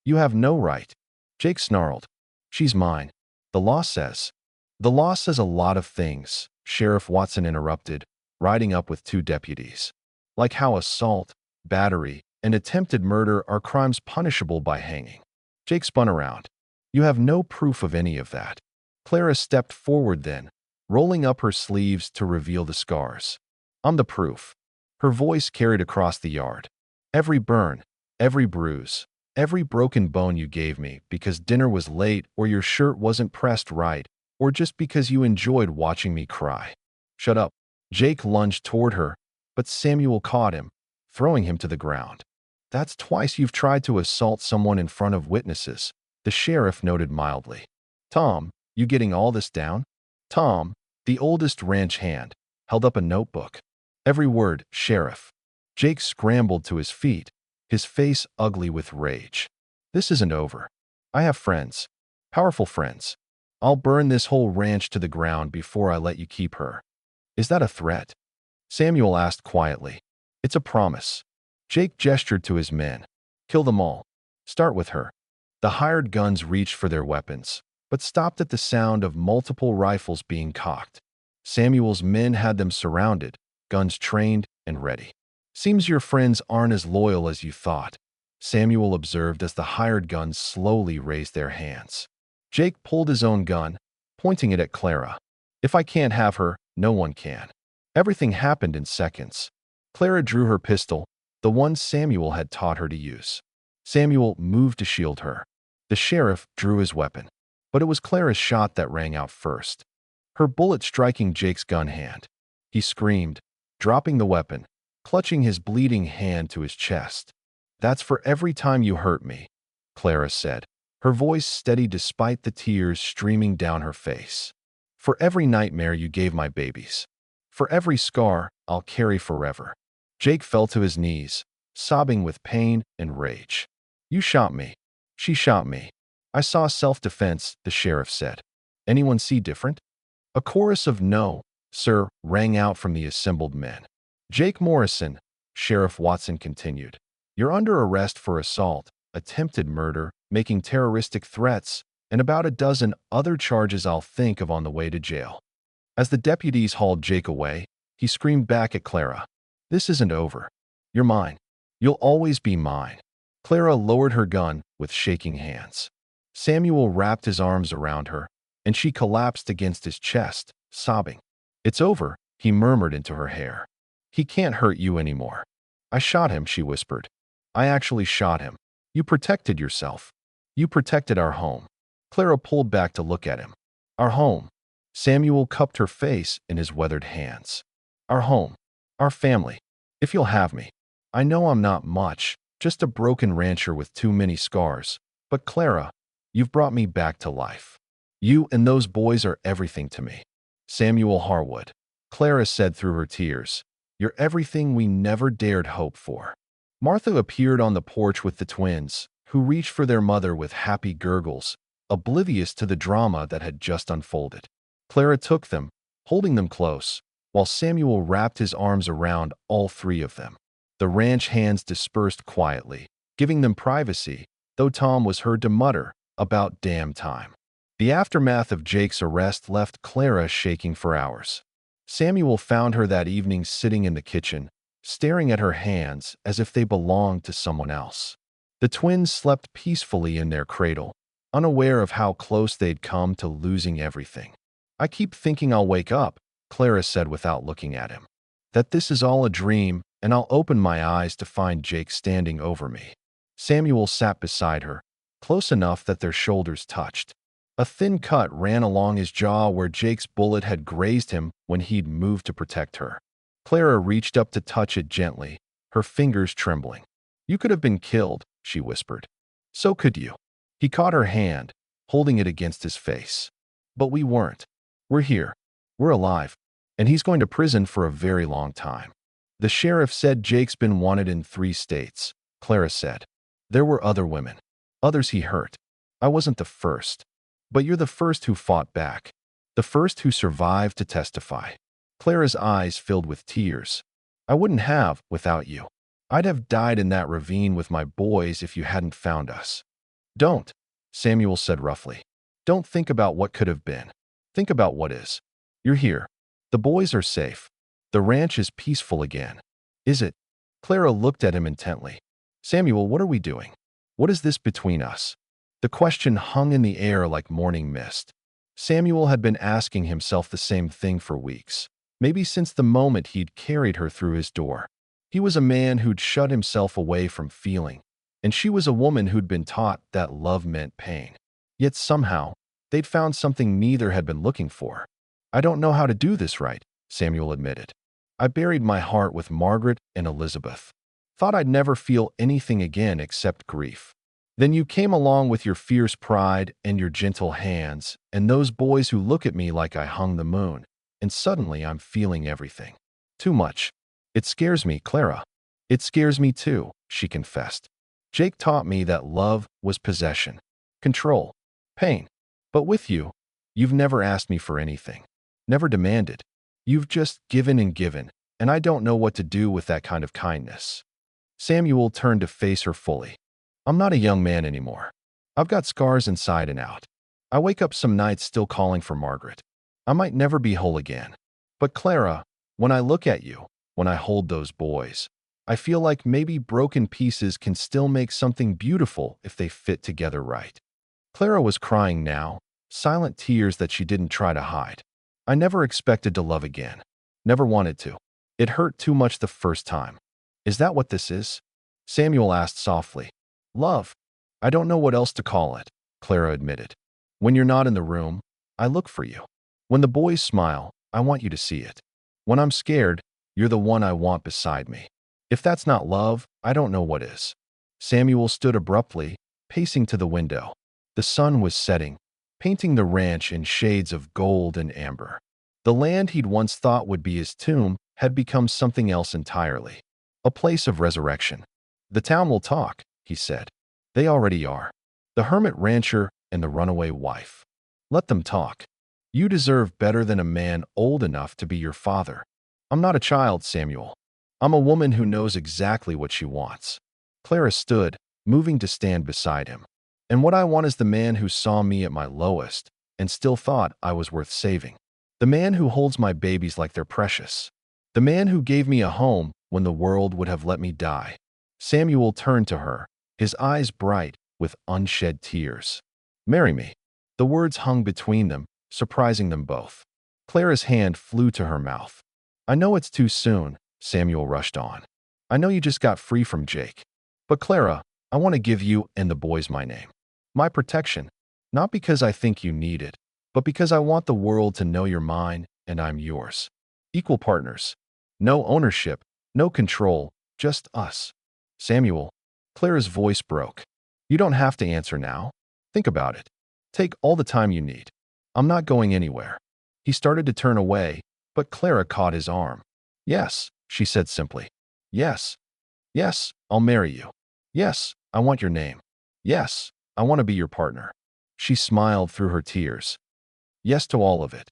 You have no right. Jake snarled. She's mine. The law says. The law says a lot of things, Sheriff Watson interrupted, riding up with 2 deputies. Like how assault, battery, and attempted murder are crimes punishable by hanging. Jake spun around. You have no proof of any of that. Clara stepped forward then, rolling up her sleeves to reveal the scars. I'm the proof. Her voice carried across the yard. Every burn, every bruise, every broken bone you gave me because dinner was late or your shirt wasn't pressed right, or just because you enjoyed watching me cry. Shut up. Jake lunged toward her, but Samuel caught him, throwing him to the ground. That's twice you've tried to assault someone in front of witnesses, the sheriff noted mildly. Tom, you getting all this down? Tom, the oldest ranch hand, held up a notebook. Every word, Sheriff. Jake scrambled to his feet, his face ugly with rage. This isn't over. I have friends. Powerful friends. I'll burn this whole ranch to the ground before I let you keep her." "Is that a threat?" Samuel asked quietly. "It's a promise." Jake gestured to his men. "Kill them all. Start with her." The hired guns reached for their weapons, but stopped at the sound of multiple rifles being cocked. Samuel's men had them surrounded, guns trained and ready. "Seems your friends aren't as loyal as you thought," Samuel observed as the hired guns slowly raised their hands. Jake pulled his own gun, pointing it at Clara. "If I can't have her, no one can." Everything happened in seconds. Clara drew her pistol, the one Samuel had taught her to use. Samuel moved to shield her. The sheriff drew his weapon, but it was Clara's shot that rang out first, her bullet striking Jake's gun hand. He screamed, dropping the weapon, clutching his bleeding hand to his chest. "That's for every time you hurt me," Clara said, her voice steady despite the tears streaming down her face. "For every nightmare you gave my babies. For every scar I'll carry forever." Jake fell to his knees, sobbing with pain and rage. "You shot me. She shot me. I saw self-defense," the sheriff said. "Anyone see different?" A chorus of "No, sir," rang out from the assembled men. "Jake Morrison," Sheriff Watson continued, "you're under arrest for assault, attempted murder, making terroristic threats, and about a dozen other charges I'll think of on the way to jail." As the deputies hauled Jake away, he screamed back at Clara, "This isn't over. You're mine. You'll always be mine." Clara lowered her gun with shaking hands. Samuel wrapped his arms around her, and she collapsed against his chest, sobbing. "It's over," he murmured into her hair. "He can't hurt you anymore." "I shot him," she whispered. "I actually shot him. You protected yourself. You protected our home." Clara pulled back to look at him. "Our home." Samuel cupped her face in his weathered hands. "Our home. Our family. If you'll have me. I know I'm not much, just a broken rancher with too many scars. But Clara, you've brought me back to life. You and those boys are everything to me." "Samuel Harwood," Clara said through her tears, "you're everything we never dared hope for." Martha appeared on the porch with the twins, who reached for their mother with happy gurgles, oblivious to the drama that had just unfolded. Clara took them, holding them close, while Samuel wrapped his arms around all three of them. The ranch hands dispersed quietly, giving them privacy, though Tom was heard to mutter, "About damn time." The aftermath of Jake's arrest left Clara shaking for hours. Samuel found her that evening sitting in the kitchen, staring at her hands as if they belonged to someone else. The twins slept peacefully in their cradle, unaware of how close they'd come to losing everything. "I keep thinking I'll wake up," Clara said without looking at him. "That this is all a dream, and I'll open my eyes to find Jake standing over me." Samuel sat beside her, close enough that their shoulders touched. A thin cut ran along his jaw where Jake's bullet had grazed him when he'd moved to protect her. Clara reached up to touch it gently, her fingers trembling. "You could have been killed," she whispered. "So could you." He caught her hand, holding it against his face. "But we weren't. We're here. We're alive. And he's going to prison for a very long time." "The sheriff said Jake's been wanted in 3 states," Clara said. "There were other women. Others he hurt. I wasn't the first. But you're the first who fought back. The first who survived to testify." Clara's eyes filled with tears. "I wouldn't have without you. I'd have died in that ravine with my boys if you hadn't found us." "Don't," Samuel said roughly. "Don't think about what could have been. Think about what is. You're here. The boys are safe. The ranch is peaceful again." "Is it?" Clara looked at him intently. "Samuel, what are we doing? What is this between us?" The question hung in the air like morning mist. Samuel had been asking himself the same thing for weeks, maybe since the moment he'd carried her through his door. He was a man who'd shut himself away from feeling, and she was a woman who'd been taught that love meant pain. Yet somehow, they'd found something neither had been looking for. "I don't know how to do this right," Samuel admitted. "I buried my heart with Margaret and Elizabeth. Thought I'd never feel anything again except grief. Then you came along with your fierce pride and your gentle hands, and those boys who look at me like I hung the moon, and suddenly I'm feeling everything. Too much. It scares me, Clara." "It scares me too," she confessed. "Jake taught me that love was possession, control, pain. But with you, You've never asked me for anything. Never demanded. You've just given and given, and I don't know what to do with that kind of kindness." Samuel turned to face her fully. "I'm not a young man anymore. I've got scars inside and out. I wake up some nights still calling for Margaret. I might never be whole again. But Clara, when I look at you, when I hold those boys, I feel like maybe broken pieces can still make something beautiful if they fit together right." Clara was crying now, silent tears that she didn't try to hide. "I never expected to love again. Never wanted to. It hurt too much the first time." "Is that what this is?" Samuel asked softly. "Love. I don't know what else to call it," Clara admitted. "When you're not in the room, I look for you. When the boys smile, I want you to see it. When I'm scared, you're the one I want beside me. If that's not love, I don't know what is." Samuel stood abruptly, pacing to the window. The sun was setting, painting the ranch in shades of gold and amber. The land he'd once thought would be his tomb had become something else entirely. A place of resurrection. "The town will talk," he said. "They already are. The hermit rancher and the runaway wife. Let them talk. You deserve better than a man old enough to be your father." "I'm not a child, Samuel. I'm a woman who knows exactly what she wants." Clara stood, moving to stand beside him. "And what I want is the man who saw me at my lowest and still thought I was worth saving. The man who holds my babies like they're precious. The man who gave me a home when the world would have let me die." Samuel turned to her, his eyes bright with unshed tears. "Marry me." The words hung between them, surprising them both. Clara's hand flew to her mouth. "I know it's too soon," Samuel rushed on. "I know you just got free from Jake. But Clara, I want to give you and the boys my name. My protection. Not because I think you need it, but because I want the world to know you're mine and I'm yours. Equal partners. No ownership, no control, just us." "Samuel." Clara's voice broke. "You don't have to answer now. Think about it. Take all the time you need. I'm not going anywhere." He started to turn away, but Clara caught his arm. "Yes," she said simply. "Yes. Yes, I'll marry you. Yes, I want your name. Yes, I want to be your partner." She smiled through her tears. "Yes to all of it."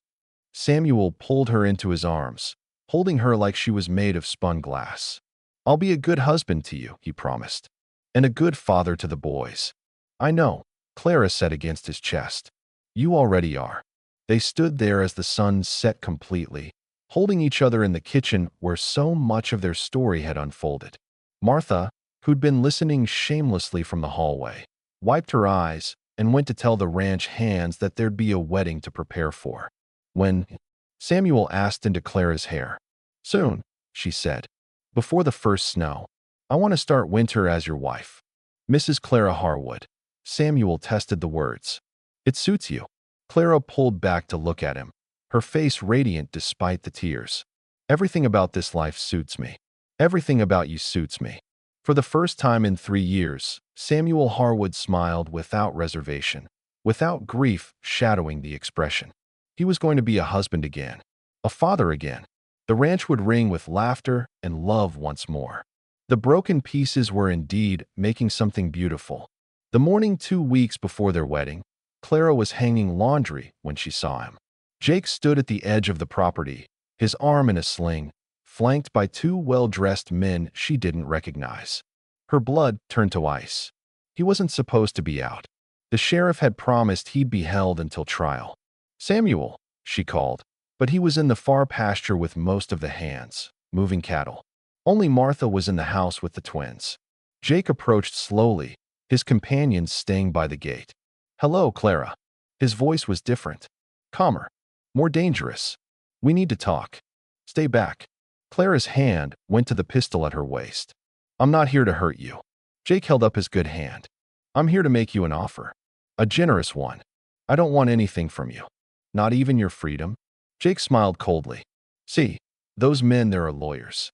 Samuel pulled her into his arms, holding her like she was made of spun glass. "I'll be a good husband to you," he promised, "and a good father to the boys." "I know," Clara said against his chest. "You already are." They stood there as the sun set completely, holding each other in the kitchen where so much of their story had unfolded. Martha, who'd been listening shamelessly from the hallway, wiped her eyes and went to tell the ranch hands that there'd be a wedding to prepare for. When Samuel asked into Clara's hair. "Soon," she said. "Before the first snow. I want to start winter as your wife. Mrs. Clara Harwood." Samuel tested the words. "It suits you." Clara pulled back to look at him, her face radiant despite the tears. "Everything about this life suits me. Everything about you suits me." For the first time in 3 years, Samuel Harwood smiled without reservation, without grief shadowing the expression. He was going to be a husband again, a father again. The ranch would ring with laughter and love once more. The broken pieces were indeed making something beautiful. The morning 2 weeks before their wedding, Clara was hanging laundry when she saw him. Jake stood at the edge of the property, his arm in a sling, flanked by 2 well-dressed men she didn't recognize. Her blood turned to ice. He wasn't supposed to be out. The sheriff had promised he'd be held until trial. "Samuel," she called, but he was in the far pasture with most of the hands, moving cattle. Only Martha was in the house with the twins. Jake approached slowly, his companions staying by the gate. "Hello, Clara." His voice was different, calmer, more dangerous. "We need to talk. Stay back." Clara's hand went to the pistol at her waist. "I'm not here to hurt you." Jake held up his good hand. "I'm here to make you an offer. A generous one. I don't want anything from you. Not even your freedom." Jake smiled coldly. "See, those men there are lawyers.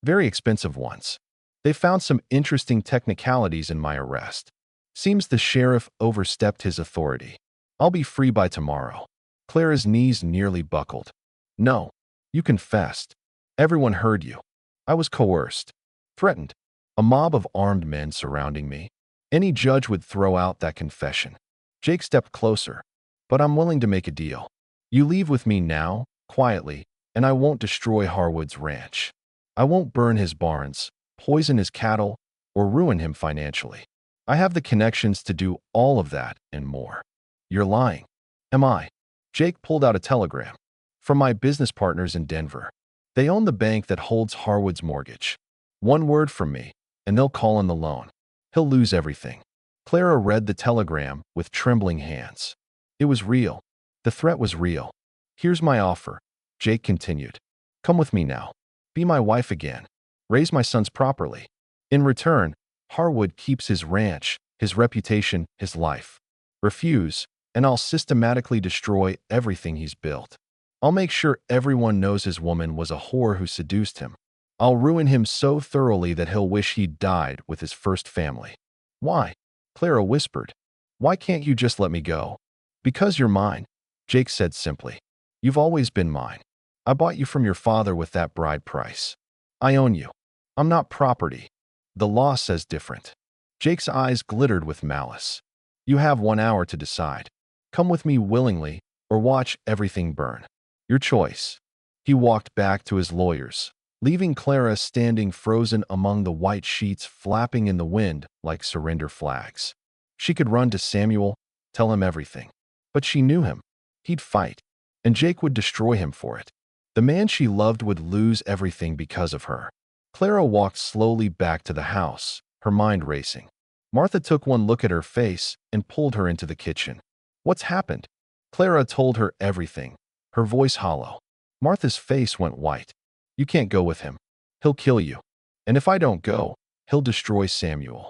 Very expensive ones. They found some interesting technicalities in my arrest. Seems the sheriff overstepped his authority. I'll be free by tomorrow." Clara's knees nearly buckled. "No, you confessed. Everyone heard you. I was coerced, threatened. A mob of armed men surrounding me. Any judge would throw out that confession." Jake stepped closer. but I'm willing to make a deal. You leave with me now, quietly, and I won't destroy Harwood's ranch. I won't burn his barns, poison his cattle, or ruin him financially. I have the connections to do all of that and more. You're lying. Am I? Jake pulled out a telegram. From my business partners in Denver. They own the bank that holds Harwood's mortgage. One word from me, and they'll call in the loan. He'll lose everything. Clara read the telegram with trembling hands. It was real. The threat was real. Here's my offer, Jake continued. Come with me now. Be my wife again. Raise my sons properly. In return, Harwood keeps his ranch, his reputation, his life. Refuse, and I'll systematically destroy everything he's built. I'll make sure everyone knows his woman was a whore who seduced him. I'll ruin him so thoroughly that he'll wish he'd died with his first family. Why? Clara whispered. Why can't you just let me go? Because you're mine, Jake said simply. You've always been mine. I bought you from your father with that bride price. I own you. I'm not property. The law says different. Jake's eyes glittered with malice. You have 1 hour to decide. Come with me willingly or watch everything burn. Your choice. He walked back to his lawyers, leaving Clara standing frozen among the white sheets flapping in the wind like surrender flags. She could run to Samuel, tell him everything. But she knew him. He'd fight, and Jake would destroy him for it. The man she loved would lose everything because of her. Clara walked slowly back to the house, her mind racing. Martha took one look at her face and pulled her into the kitchen. What's happened? Clara told her everything, her voice hollow. Martha's face went white. You can't go with him. He'll kill you. And if I don't go, he'll destroy Samuel.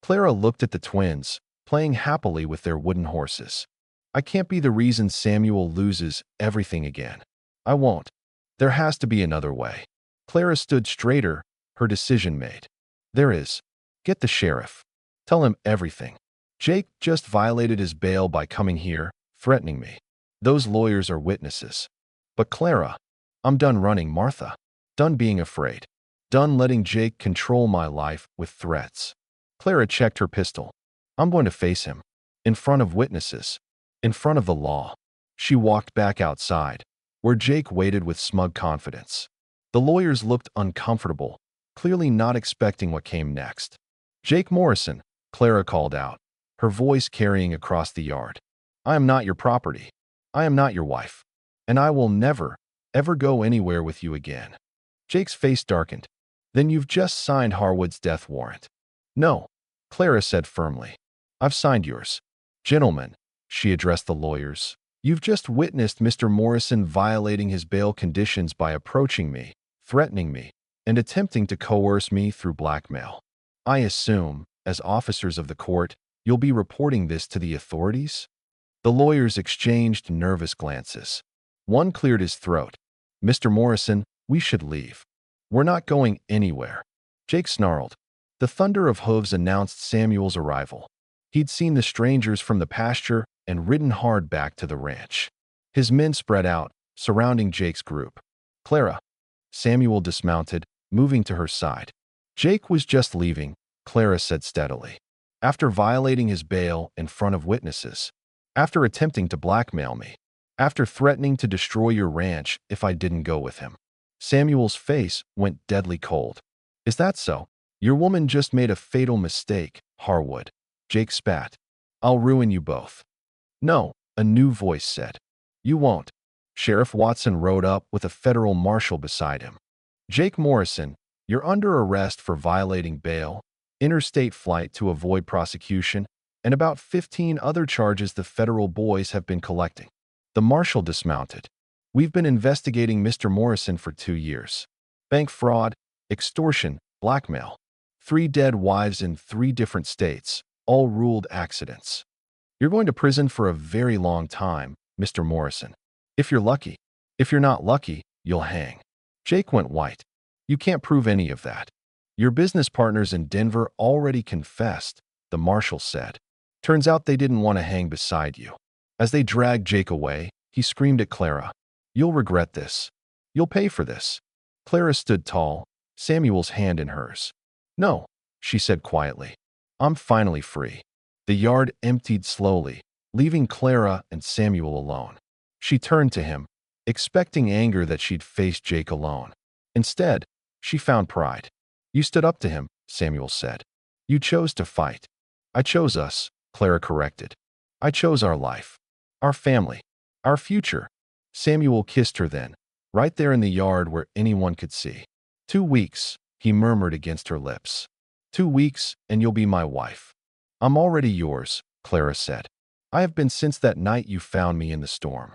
Clara looked at the twins, playing happily with their wooden horses. I can't be the reason Samuel loses everything again. I won't. There has to be another way. Clara stood straighter, her decision made. There is. Get the sheriff. Tell him everything. Jake just violated his bail by coming here, threatening me. Those lawyers are witnesses. But Clara, I'm done running, Martha. Done being afraid. Done letting Jake control my life with threats. Clara checked her pistol. I'm going to face him. In front of witnesses. In front of the law. She walked back outside, where Jake waited with smug confidence. The lawyers looked uncomfortable, clearly not expecting what came next. Jake Morrison, Clara called out, her voice carrying across the yard. I am not your property. I am not your wife. And I will never, ever go anywhere with you again. Jake's face darkened. Then you've just signed Harwood's death warrant. No, Clara said firmly. I've signed yours. Gentlemen, she addressed the lawyers. You've just witnessed Mr. Morrison violating his bail conditions by approaching me, threatening me, and attempting to coerce me through blackmail. I assume, as officers of the court, you'll be reporting this to the authorities? The lawyers exchanged nervous glances. One cleared his throat. Mr. Morrison, we should leave. We're not going anywhere. Jake snarled. The thunder of hooves announced Samuel's arrival. He'd seen the strangers from the pasture and ridden hard back to the ranch. His men spread out, surrounding Jake's group. Clara. Samuel dismounted, moving to her side. Jake was just leaving, Clara said steadily. After violating his bail in front of witnesses. After attempting to blackmail me. After threatening to destroy your ranch if I didn't go with him. Samuel's face went deadly cold. Is that so? Your woman just made a fatal mistake, Harwood. Jake spat. I'll ruin you both. No, a new voice said. You won't. Sheriff Watson rode up with a federal marshal beside him. Jake Morrison, you're under arrest for violating bail, interstate flight to avoid prosecution, and about 15 other charges the federal boys have been collecting. The marshal dismounted. We've been investigating Mr. Morrison for 2 years. Bank fraud, extortion, blackmail. 3 dead wives in 3 different states, all ruled accidents. You're going to prison for a very long time, Mr. Morrison. If you're lucky. If you're not lucky, you'll hang. Jake went white. You can't prove any of that. Your business partners in Denver already confessed, the marshal said. Turns out they didn't want to hang beside you. As they dragged Jake away, he screamed at Clara. You'll regret this. You'll pay for this. Clara stood tall, Samuel's hand in hers. No, she said quietly. I'm finally free. The yard emptied slowly, leaving Clara and Samuel alone. She turned to him, expecting anger that she'd face Jake alone. Instead, she found pride. "You stood up to him," Samuel said. "You chose to fight." "I chose us," Clara corrected. "I chose our life, our family, our future." Samuel kissed her then, right there in the yard where anyone could see. "2 weeks," he murmured against her lips. "2 weeks, and you'll be my wife." "I'm already yours," Clara said. "I have been since that night you found me in the storm."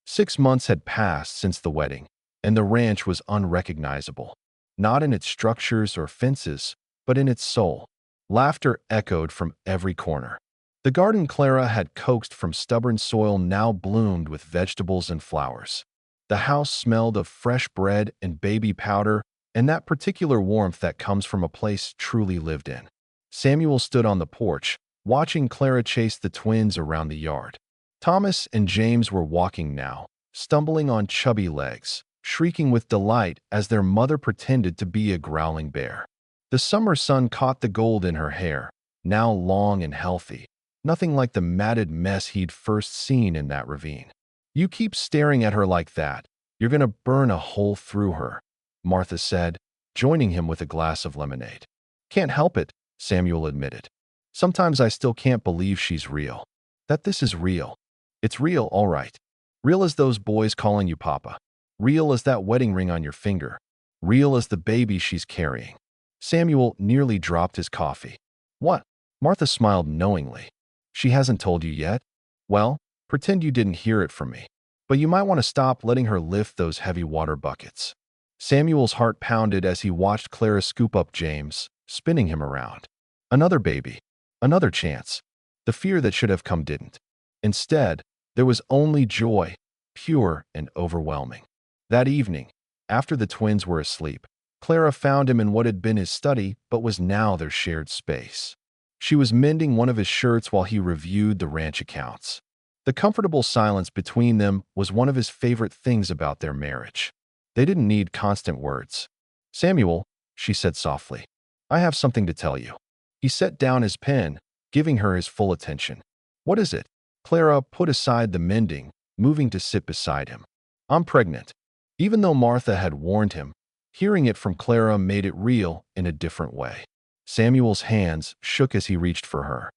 6 months had passed since the wedding, and the ranch was unrecognizable, not in its structures or fences, but in its soul. Laughter echoed from every corner. The garden Clara had coaxed from stubborn soil now bloomed with vegetables and flowers. The house smelled of fresh bread and baby powder, and that particular warmth that comes from a place truly lived in. Samuel stood on the porch, watching Clara chase the twins around the yard. Thomas and James were walking now, stumbling on chubby legs, shrieking with delight as their mother pretended to be a growling bear. The summer sun caught the gold in her hair, now long and healthy, nothing like the matted mess he'd first seen in that ravine. "You keep staring at her like that, you're gonna burn a hole through her," Martha said, joining him with a glass of lemonade. "Can't help it," Samuel admitted. "Sometimes I still can't believe she's real. That this is real. It's real, all right. Real as those boys calling you Papa. Real as that wedding ring on your finger. Real as the baby she's carrying." Samuel nearly dropped his coffee. "What?" Martha smiled knowingly. "She hasn't told you yet? Well, pretend you didn't hear it from me. But you might want to stop letting her lift those heavy water buckets." Samuel's heart pounded as he watched Clara scoop up James, spinning him around. Another baby. Another chance. The fear that should have come didn't. Instead, there was only joy, pure and overwhelming. That evening, after the twins were asleep, Clara found him in what had been his study but was now their shared space. She was mending one of his shirts while he reviewed the ranch accounts. The comfortable silence between them was one of his favorite things about their marriage. They didn't need constant words. "Samuel," she said softly, "I have something to tell you." He set down his pen, giving her his full attention. "What is it?" Clara put aside the mending, moving to sit beside him. "I'm pregnant." Even though Martha had warned him, hearing it from Clara made it real in a different way. Samuel's hands shook as he reached for her.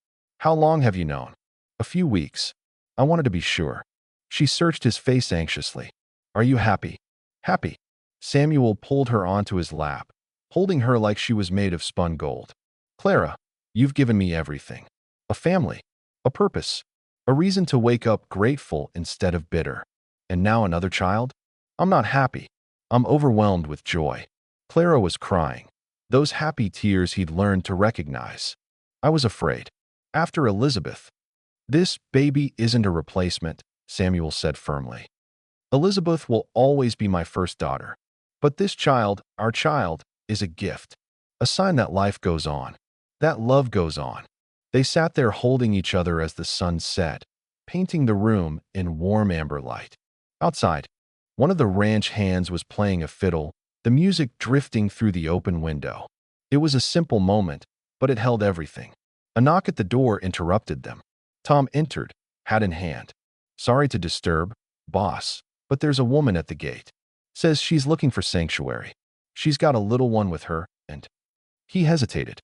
"How long have you known?" "A few weeks. I wanted to be sure." She searched his face anxiously. "Are you happy?" "Happy." Samuel pulled her onto his lap, holding her like she was made of spun gold. "Clara, you've given me everything. A family, a purpose, a reason to wake up grateful instead of bitter. And now another child? I'm not happy. I'm overwhelmed with joy." Clara was crying, those happy tears he'd learned to recognize. "I was afraid. After Elizabeth." "This baby isn't a replacement," Samuel said firmly. "Elizabeth will always be my first daughter. But this child, our child, is a gift. A sign that life goes on. That love goes on." They sat there holding each other as the sun set, painting the room in warm amber light. Outside, one of the ranch hands was playing a fiddle, the music drifting through the open window. It was a simple moment, but it held everything. A knock at the door interrupted them. Tom entered, hat in hand. "Sorry to disturb, boss, but there's a woman at the gate. Says she's looking for sanctuary. She's got a little one with her, and—" He hesitated.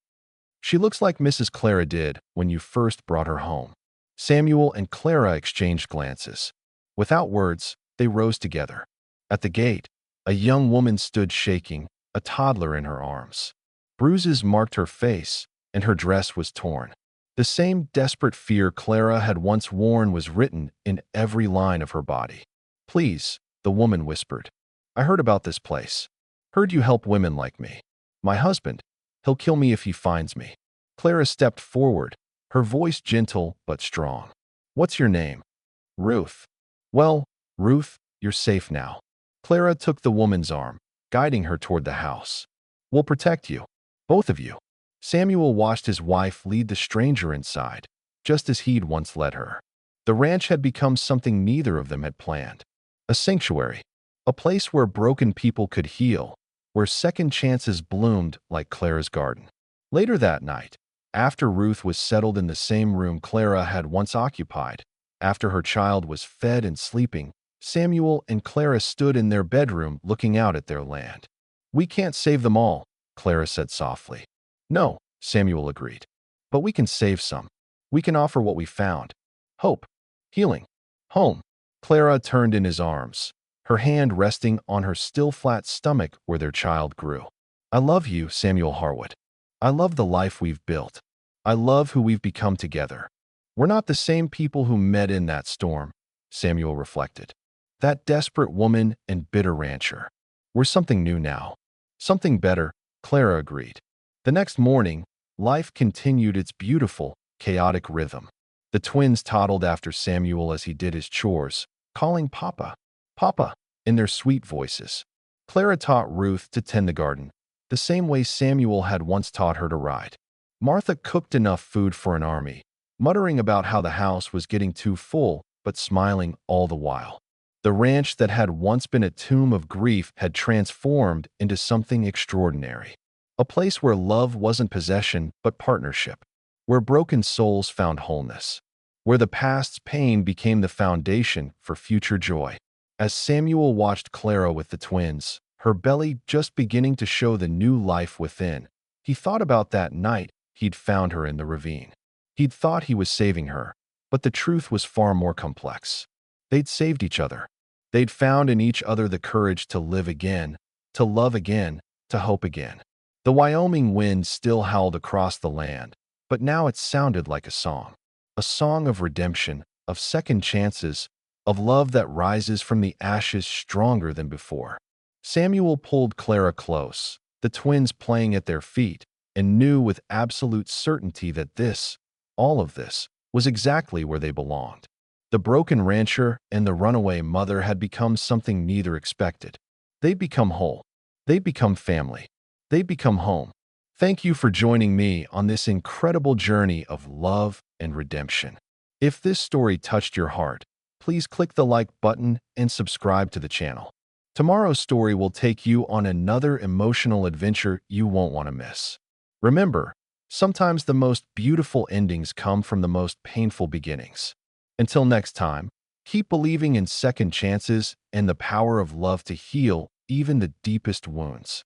"She looks like Mrs. Clara did when you first brought her home." Samuel and Clara exchanged glances. Without words, they rose together. At the gate, a young woman stood shaking, a toddler in her arms. Bruises marked her face, and her dress was torn. The same desperate fear Clara had once worn was written in every line of her body. "Please," the woman whispered. "I heard about this place. Heard you help women like me. My husband, he'll kill me if he finds me." Clara stepped forward, her voice gentle but strong. "What's your name?" "Ruth." "Well, Ruth, you're safe now." Clara took the woman's arm, guiding her toward the house. "We'll protect you. Both of you." Samuel watched his wife lead the stranger inside, just as he'd once led her. The ranch had become something neither of them had planned. A sanctuary. A place where broken people could heal, where second chances bloomed like Clara's garden. Later that night, after Ruth was settled in the same room Clara had once occupied, After her child was fed and sleeping, Samuel and Clara stood in their bedroom looking out at their land. "We can't save them all," Clara said softly. "No," Samuel agreed. "But we can save some. We can offer what we found. Hope. Healing. Home." Clara turned in his arms, her hand resting on her still flat stomach where their child grew. "I love you, Samuel Harwood. I love the life we've built. I love who we've become together. We're not the same people who met in that storm," Samuel reflected. "That desperate woman and bitter rancher. We're something new now. Something better," Clara agreed. The next morning, life continued its beautiful, chaotic rhythm. The twins toddled after Samuel as he did his chores, calling Papa, Papa, in their sweet voices. Clara taught Ruth to tend the garden, the same way Samuel had once taught her to ride. Martha cooked enough food for an army, muttering about how the house was getting too full, but smiling all the while. The ranch that had once been a tomb of grief had transformed into something extraordinary. A place where love wasn't possession, but partnership. Where broken souls found wholeness. Where the past's pain became the foundation for future joy. As Samuel watched Clara with the twins, her belly just beginning to show the new life within, he thought about that night he'd found her in the ravine. He'd thought he was saving her, but the truth was far more complex. They'd saved each other. They'd found in each other the courage to live again, to love again, to hope again. The Wyoming wind still howled across the land, but now it sounded like a song of redemption, of second chances, of love that rises from the ashes stronger than before. Samuel pulled Clara close, the twins playing at their feet, and knew with absolute certainty that all of this, was exactly where they belonged. The broken rancher and the runaway mother had become something neither expected. They'd become whole. They'd become family. They'd become home. Thank you for joining me on this incredible journey of love and redemption. If this story touched your heart, please click the like button and subscribe to the channel. Tomorrow's story will take you on another emotional adventure you won't want to miss. Remember, sometimes the most beautiful endings come from the most painful beginnings. Until next time, keep believing in second chances and the power of love to heal even the deepest wounds.